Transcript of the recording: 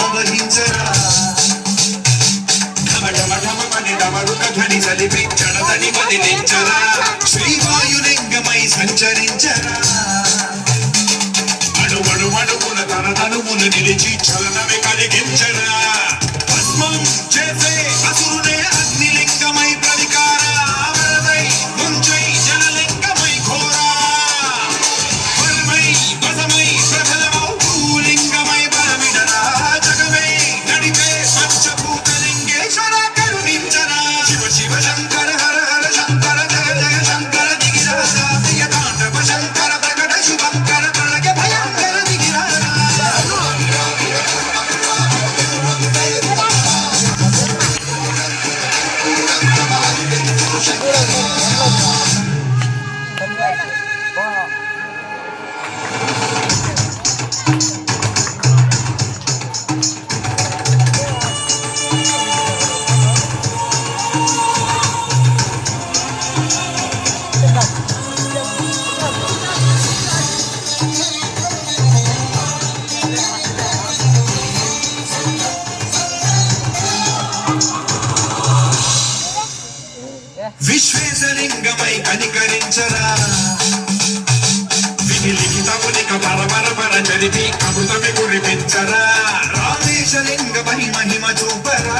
ఆవహించరా ఢమఢమఢమని డమరుక ధ్వని సలిపి చడదని వదిలించరా శ్రీవాయులింగమై సంచరించరా అడుగడుగడుగున తన తనుమును నిలిచి చలనమే కలిగించరా భస్మం చేసే అసురునే అగ్నిలింగమై ప్రవికార వరదై ముంచై జలలింగమై ఘోరా వరమై వసమై ప్రబలమౌ భూలింగమై బలమిడరా జగమే నడిపే పంచభూతలింగేశ్వర కరుణించరా శివ శివ శంకర హర హర శంకర జయ జయ శంకర దిగిరాజా ప్రియ తాండవ శంకర ప్రకట శుభంకర ప్రళయ భయంకర దిగిరాజా విశ్వేశలింగమై కనికరించరా విలిఖితమునిక పరపర పర చరితి కమృతమి కురిపించరా రామేశలింగమై మహిమ చూపరా